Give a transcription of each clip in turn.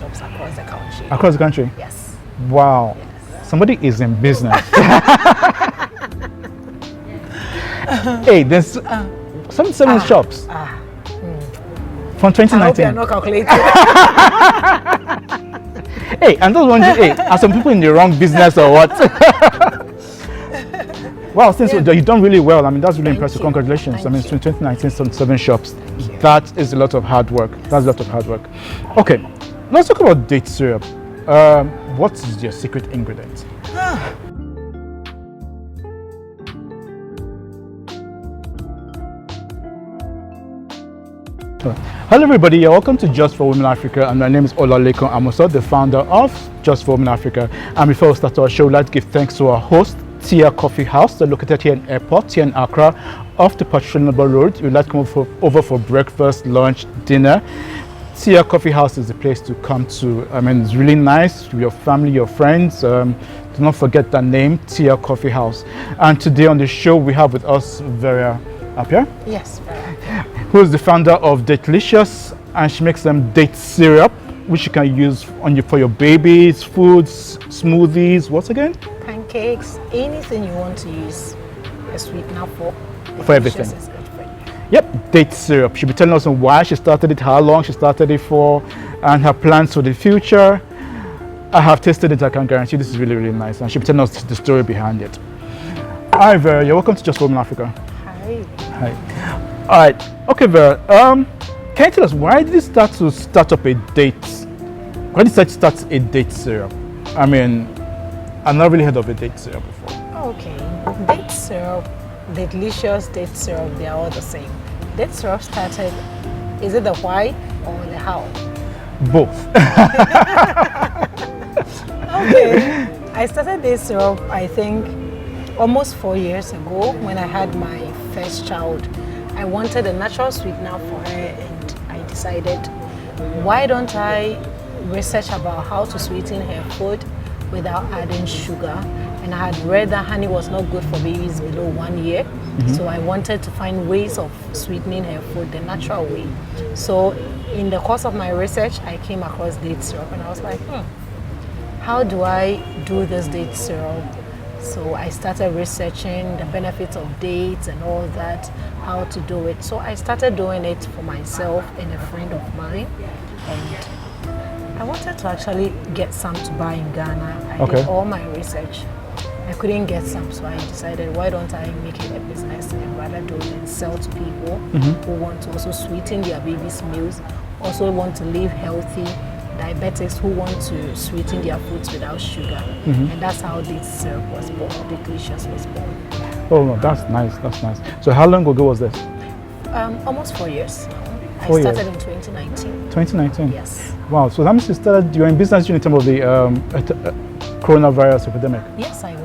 shops across the country. Across the country? Yes. Wow. Yes. Somebody is in business. Hey, there's 77 shops from 2019. I hope you're not calculating. Hey, I'm just wondering, hey, are some people in the wrong business or what? Wow, since you've done really well. I mean, that's really impressive. Congratulations. Thank I mean, you. 2019, 7 shops. That is a lot of hard work. That's a lot of hard work. Okay, let's talk about date syrup. What is your secret ingredient? Hello everybody, welcome to Just for Women Africa, and my name is Olalekan Amoso, the founder of Just for Women Africa. And before we start our show, let's give thanks to our host, Tia Coffee House. They're located here in Airport, here in Accra, off the Patrocinable Road. You'd like to come over for breakfast, lunch, dinner. Tia Coffee House is the place to come to. I mean, it's really nice with your family, your friends. Do not forget that name, Tia Coffee House. And today on the show, we have with us Vera Appiah. Yes, Who is the founder of Datelicious, and she makes them date syrup, which you can use for your babies, foods, smoothies. What again? pancakes, anything you want to use a sweetener for. For everything. Is good for you. Yep, date syrup. She'll be telling us why she started it, how long she started it for, and her plans for the future. I have tasted it. I can guarantee this is really, really nice, and she'll be telling us the story behind it. Hi, Vera. You're welcome to Just for Women Africa. Hi. Hi. All right. Okay, Vera. Can you tell us why did you start up a date? Why did you start a date syrup? I mean, I've not really heard of a date syrup before. Okay. Date syrup, Delicious date syrup, they are all the same. Date syrup started, is it the why or the how? Both. Okay. I started date syrup, I think, almost 4 years ago when I had my first child. I wanted a natural sweetener for her, and I decided, why don't I research about how to sweeten her food without adding sugar? And I had read that honey was not good for babies below 1 year. So I wanted to find ways of sweetening her food the natural way. So in the course of my research, I came across date syrup, and I was like, how do I do this date syrup? So I started researching the benefits of dates and all that, how to do it. So I started doing it for myself and a friend of mine. And I wanted to actually get some to buy in Ghana. I did all my research. I couldn't get some, so I decided, why don't I make it a business and rather do it and sell to people who want to also sweeten their babies' meals, also want to live healthy, diabetics who want to sweeten their foods without sugar. And that's how this syrup was born, Delicious was born. Oh, no, that's nice, that's nice. So how long ago was this? Almost 4 years now. 4 I years. started in 2019. 2019? Yes. Wow, so that means you're in business during the time of the coronavirus epidemic? Yes, I was.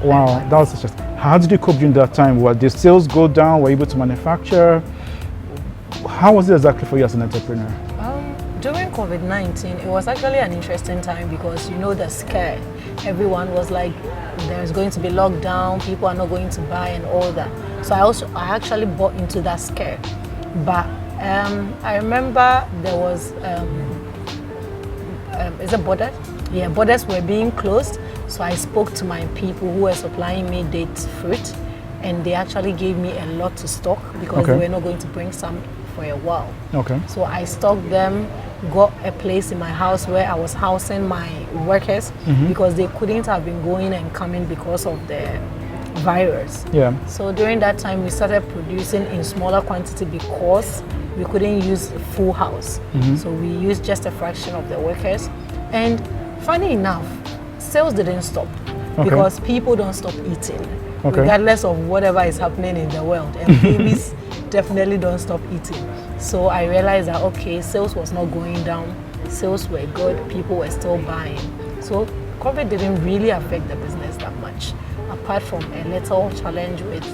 Wow, that was just. How did you cope during that time? Did sales go down? Were you able to manufacture? How was it exactly for you as an entrepreneur? During COVID-19, it was actually an interesting time because, you know, the scare. Everyone was like, there's going to be lockdown, people are not going to buy and all that. So I actually bought into that scare. But I remember there was, is it borders? Yeah, borders were being closed. So I spoke to my people who were supplying me date fruit, and they actually gave me a lot to stock because they were not going to bring some for a while. Okay. So I stocked them, got a place in my house where I was housing my workers because they couldn't have been going and coming because of the virus. Yeah. So during that time, we started producing in smaller quantity because we couldn't use a full house. So we used just a fraction of the workers. And funny enough, sales didn't stop because people don't stop eating, regardless of whatever is happening in the world. And babies definitely don't stop eating. So I realized that, okay, sales was not going down. Sales were good. People were still buying. So COVID didn't really affect the business that much, apart from a little challenge with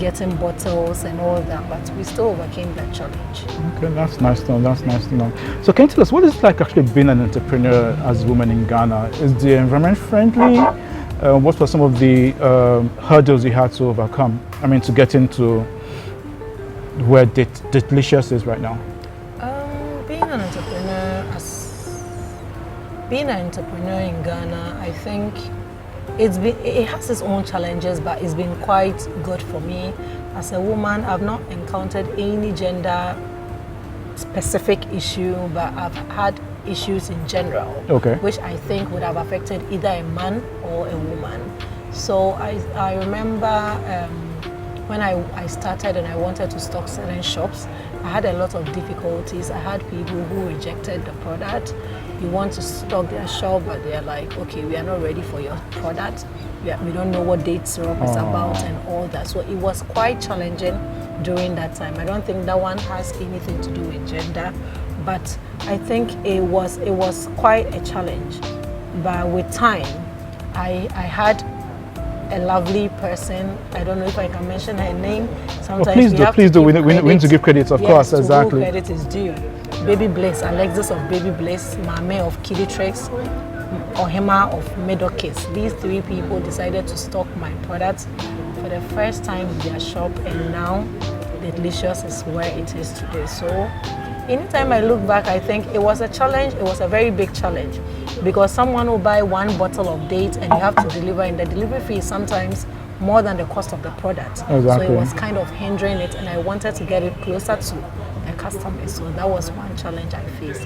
getting bottles and all that, but we still overcame that challenge. Okay, that's nice to know. That's nice to know. So can you tell us what it's like actually being an entrepreneur as a woman in Ghana? Is the environment friendly? What were some of the hurdles you had to overcome? I mean, to get into where Delicious is right now? Being an entrepreneur, as being an entrepreneur in Ghana, I think it has its own challenges, but it's been quite good for me. As a woman, I've not encountered any gender specific issue, but I've had issues in general, which I think would have affected either a man or a woman. So I remember when I started and I wanted to stock certain shops, I had a lot of difficulties. I had people who rejected the product. You want to stock their shop, but they're like, okay, we are not ready for your product. We don't know what date syrup is about and all that. So it was quite challenging during that time. I don't think that one has anything to do with gender, but I think it was quite a challenge. But with time, I had a lovely person. I don't know if I can mention her name. Sometimes please do. We need to give credit, of course, exactly. Who credit is due. Baby Bliss, Alexis of Baby Bliss, Mame of Kiddy Tricks, Ohima of Middle Kiss. These three people decided to stock my products for the first time in their shop, and now Delicious is where it is today. So anytime I look back, I think it was a challenge. It was a very big challenge, because someone will buy one bottle of date and you have to deliver, and the delivery fee is sometimes more than the cost of the product. Exactly. So it was kind of hindering it, and I wanted to get it closer to the customer. So that was one challenge I faced.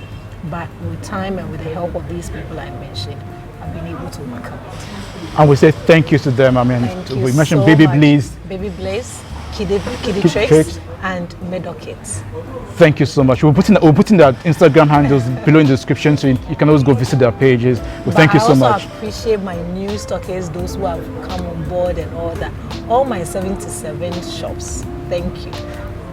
But with time and with the help of these people I mentioned, I've been able to overcome it. And we say thank you to them. I mean, we mentioned so Baby much. Bliss, Baby Bliss, Kiddy Tricks, and Middle Kids. Thank you so much. We'll put in their Instagram handles below in the description, so you can always go visit their pages. Well, thank you so much. I also appreciate my new stockers, those who have come on board and all that. All my 77 shops. Thank you.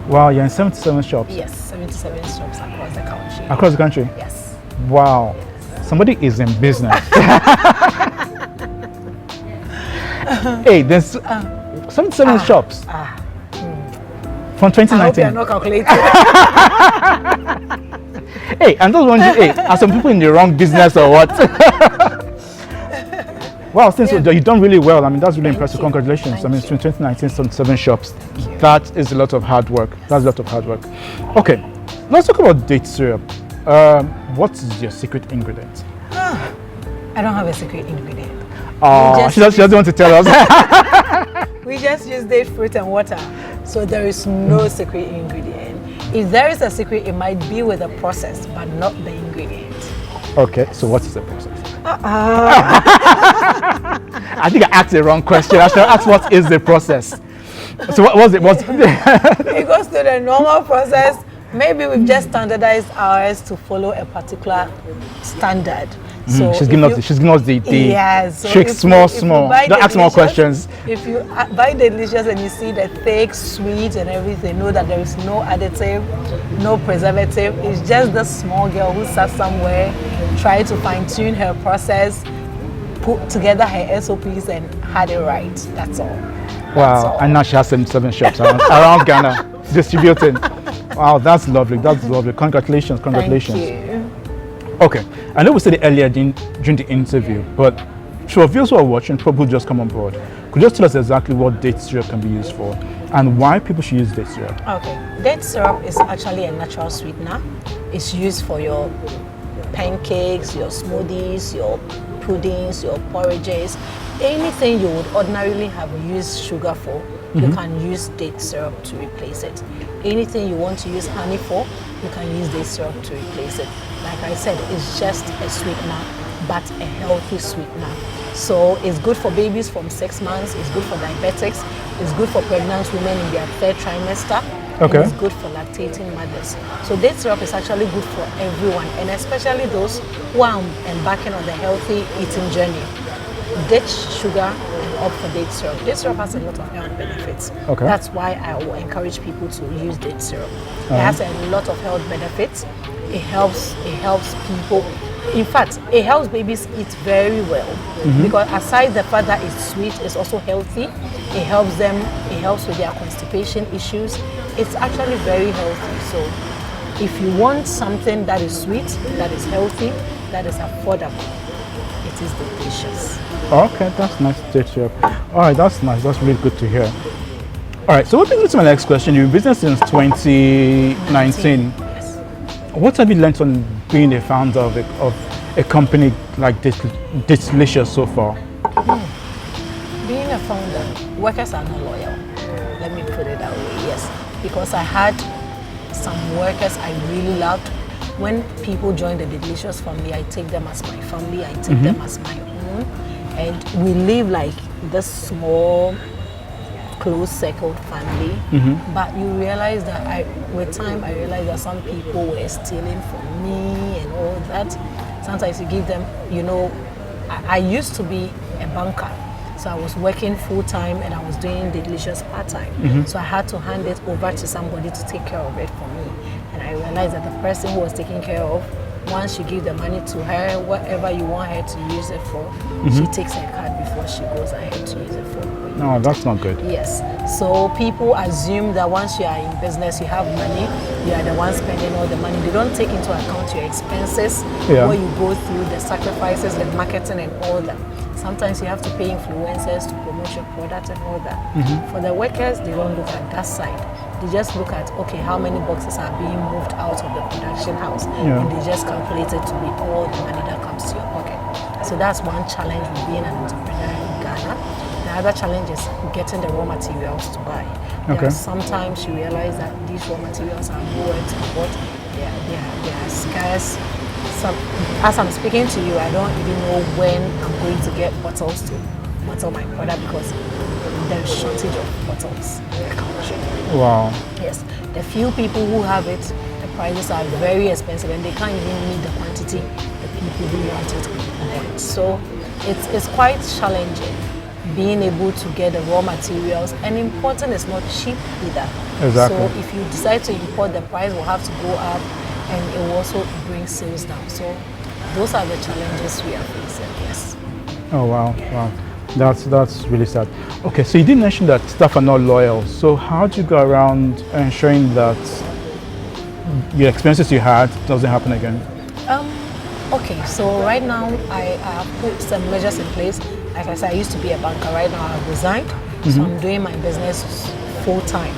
Wow, you're in 77 shops? Yes, 77 shops across the country. Across the country? Yes. Wow. Somebody is in business. Hey, there's 77 shops. From 2019. I hope you're not calculating. Hey, and those wondering, hey, are some people in the wrong business or what? Wow, since you've done really well. I mean, that's really impressive. Congratulations. I mean, since 2019, some 7 shops. That is a lot of hard work. That's a lot of hard work. Okay, let's talk about date syrup. What is your secret ingredient? I don't have a secret ingredient. She doesn't want to tell us. We just use date fruit and water. So there is no secret ingredient. If there is a secret, it might be with the process, but not the ingredient. Okay, so what is the process? I think I asked the wrong question. I should ask what is the process. So what was it? It goes through the normal process. Maybe we've just standardized ours to follow a particular standard. So she's giving us the so tricks, small. Don't ask more questions. If you buy Delicious and you see the thick, sweet and everything, know that there is no additive, no preservative. It's just the small girl who sat somewhere, tried to fine-tune her process, put together her SOPs and had it right. That's all. Wow, and now she has 77 shops around Ghana distributing. Wow, that's lovely. That's lovely. Congratulations. Thank you. Okay, I know we said it earlier during the interview, but for viewers who are watching, probably just come on board. Could you just tell us exactly what date syrup can be used for and why people should use date syrup? Okay, date syrup is actually a natural sweetener. It's used for your pancakes, your smoothies, your puddings, your porridges, anything you would ordinarily have used sugar for, you can use date syrup to replace it. Anything you want to use honey for, you can use date syrup to replace it. Like I said, it's just a sweetener, but a healthy sweetener. So it's good for babies from 6 months, it's good for diabetics, it's good for pregnant women in their 3rd trimester, and it's good for lactating mothers. So date syrup is actually good for everyone, and especially those who are embarking on the healthy eating journey. Ditch sugar and opt for date syrup. Date syrup has a lot of health benefits. That's why I will encourage people to use date syrup. It has a lot of health benefits. It helps people. In fact, it helps babies eat very well, because aside the fact that it's sweet, it's also healthy. It helps them. It helps with their constipation issues. It's actually very healthy. So if you want something that is sweet, that is healthy, that is affordable, it is Delicious. Okay, that's nice date syrup. All right, that's nice. That's really good to hear. All right, so what brings me to my next question. You've been in business since 2019. Yes. What have you learned on being a founder of a company like this delicious so far? Being a founder, workers are not loyal. Let me put it that way, yes. Because I had some workers I really loved. When people join the Delicious family, I take them as my family, I take them as my own. And we live like this small, close circled family. But you realize that with time, I realized that some people were stealing from me and all that. Sometimes you give them, I used to be a banker. So I was working full-time and I was doing Delicious part-time. So I had to hand it over to somebody to take care of it for me. And I realized that the person who was taking care of, once you give the money to her, whatever you want her to use it for, she takes her card before she goes ahead to use it for. No, that's not good. Yes. So people assume that once you are in business, you have money, you are the one spending all the money. They don't take into account your expenses, what you go through, the sacrifices, the marketing and all that. Sometimes you have to pay influencers to promote your product and all that. For the workers, they don't look at that side. They just look at, okay, how many boxes are being moved out of the production house. And they just calculate it to be all the money that comes to your pocket. So that's one challenge with being an entrepreneur in Ghana. The other challenge is getting the raw materials to buy. Sometimes you realize that these raw materials are nowhere to be bought. They are scarce. As I'm speaking to you, I don't even know when I'm going to get bottles to bottle my product because there is shortage of bottles in the country. Wow. Yes, the few people who have it, the prices are very expensive and they can't even meet the quantity the people who want it want. So it's quite challenging being able to get the raw materials, and importing is not cheap either. Exactly. So if you decide to import, the price will have to go up and it will also bring sales down. So those are the challenges we are facing, yes. Oh wow, wow. That's really sad. Okay, so you did mention that staff are not loyal. So how do you go around ensuring that your experiences you had doesn't happen again? Okay, so right now I have put some measures in place. Like I said, I used to be a banker. Right now I've resigned, so I'm doing my business full time.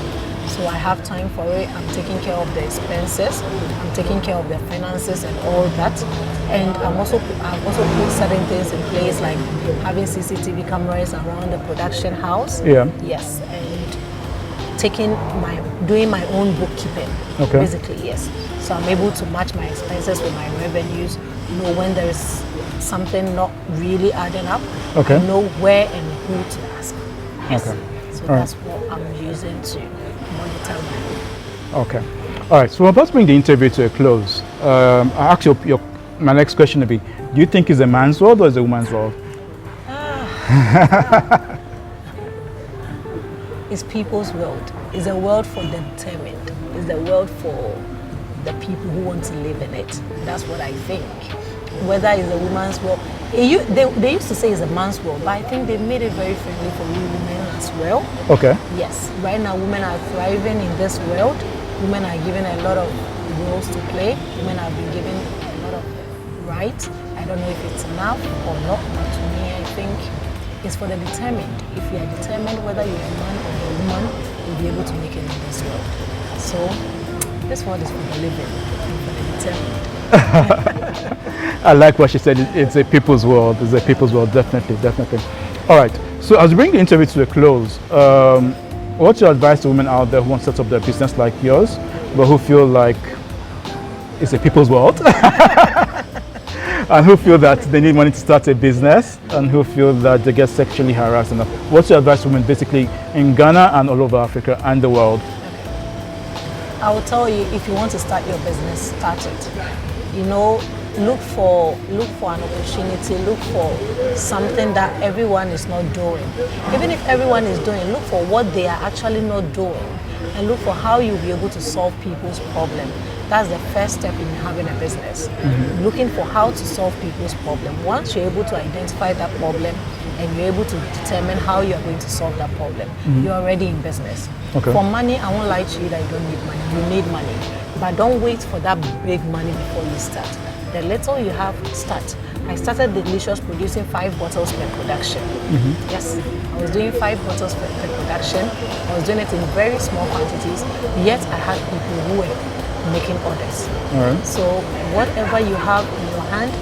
So I have time for it. I'm taking care of the expenses. I'm taking care of the finances and all that. And I've also put certain things in place, like having CCTV cameras around the production house. Yeah. Yes, and doing my own bookkeeping. Okay. Basically, yes. So I'm able to match my expenses with my revenues. Know when there is something not really adding up. Okay. I know where and who to ask. Yes. Okay. So All that's what I'm using to monitor my. Okay. All right. So we're about to bring the interview to a close. I ask my next question to be: do you think it's a man's world or is it a woman's world? It's people's world. It's a world for the determined. It's a world for the people who want to live in it. That's what I think. Whether it's a woman's world, they used to say it's a man's world, but I think they made it very friendly for we women as well. Okay. Yes, right now women are thriving in this world. Women are given a lot of roles to play. Women have been given a lot of rights. I don't know if it's enough or not, but to me I think it's for the determined. If you are determined, whether you're a man or a woman, you'll be able to make it in this world. So this world is for the living and for the determined. I like what she said. It's a people's world. It's a people's world, definitely, definitely. All right. So as we bring the interview to a close, what's your advice to women out there who want to set up their business like yours, but who feel like it's a people's world, and who feel that they need money to start a business, and who feel that they get sexually harassed enough? What's your advice to women basically in Ghana and all over Africa and the world? I will tell you, if you want to start your business, start it. Look for an opportunity, look for something that everyone is not doing. Even if everyone is doing, look for what they are actually not doing and look for how you'll be able to solve people's problem. That's the first step in having a business. Looking for how to solve people's problem. Once you're able to identify that problem and you're able to determine how you're going to solve that problem, you're already in business. Okay. For money, I won't lie to you that you don't need money. You need money. But don't wait for that big money before you start. The little you have, start. I started Delicious producing 5 bottles per production. Yes, I was doing 5 bottles per production. I was doing it in very small quantities, yet I had people who were making orders. All right. So whatever you have in your hand,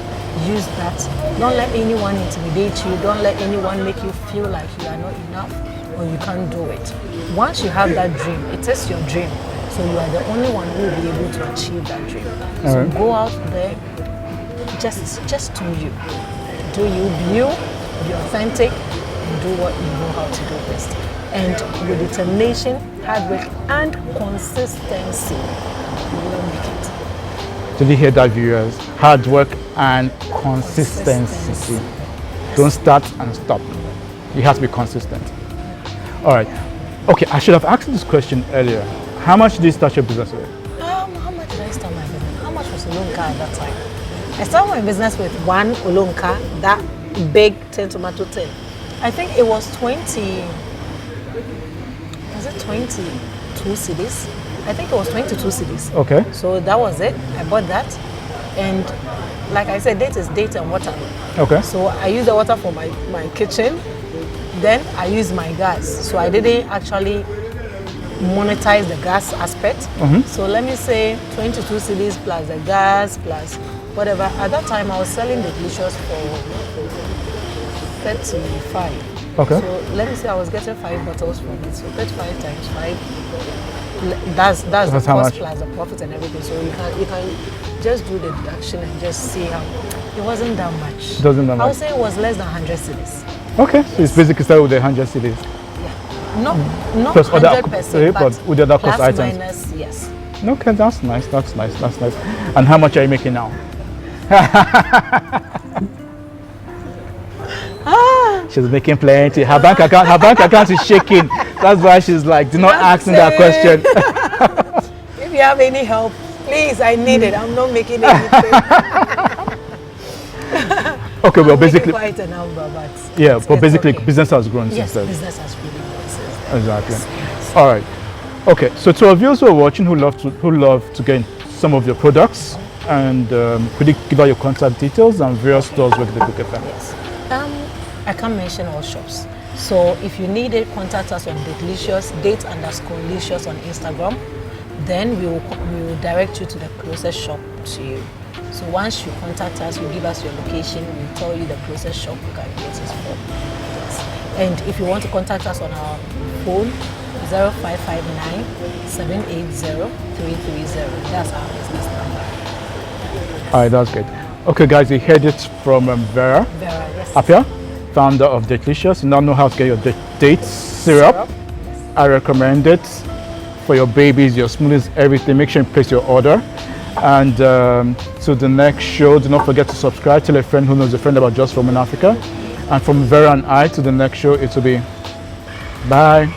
use that. Don't let anyone intimidate you. Don't let anyone make you feel like you are not enough or you can't do it. Once you have that dream, it is your dream. So you are the only one who will be able to achieve that dream. So Alright. go out there, just do you. Do you, be you, be authentic, and do what you know how to do best. And with determination, hard work, and consistency, you will make it. Did you hear that, viewers? Hard work and consistency. Don't start and stop. You have to be consistent. All right. Okay, I should have asked this question earlier. How much did you start your business with? How much did I start my business? How much was Olonka at that time? I started my business with one Olonka, that big 10 tomato tin. I think it was 22 cedis? I think it was 22 cedis. Okay. So that was it. I bought that. And like I said, date is date and water. Okay. So I use the water for my kitchen. Then I use my gas. So I didn't actually monetize the gas aspect. So let me say 22 cedis plus the gas plus whatever. At that time I was selling the delicious for 35. Okay. So let me say I was getting 5 bottles from it. So 35 times 5. That's the That's cost how much? plus the profit and everything. So you can just do the deduction and just see how it wasn't that much. Doesn't that I would much. say it was less than 100 cedis. Okay, so it's basically started with the 100 cedis. Not Plus other 100%, but with the other cost plus items. minus, yes. Okay, that's nice. That's nice. That's nice. And how much are you making now? She's making plenty. Her bank account is shaking. That's why she's like, do not ask me that question. If you have any help, please, I need it. I'm not making anything. Okay, well, I'm making basically, quite a number, but yeah, it's but basically, okay. business has grown Yes, since then. business has really grown since then. Exactly. Yes. All right. Okay, so to our viewers who are watching who love to get some of your products, and could you give out your contact details and various stores where they could get them? Yes. I can't mention all shops. So if you need it, contact us on Datelicious, date_licious on Instagram. Then we will direct you to the closest shop to you. So once you contact us, you give us your location, we'll tell you the closest shop you can get us from. Yes. And if you want to contact us on our phone, 0559 780 330. That's our business number. All right, that's great. Okay, guys, you heard it from Vera Vera, yes. Apia, founder of Datelicious. You now know how to get your date syrup. I recommend it for your babies, your smoothies, everything. Make sure you place your order. And to the next show, do not forget to subscribe. Tell a friend who knows a friend about Just for Women Africa. And from Vera and I to the next show, it will be bye.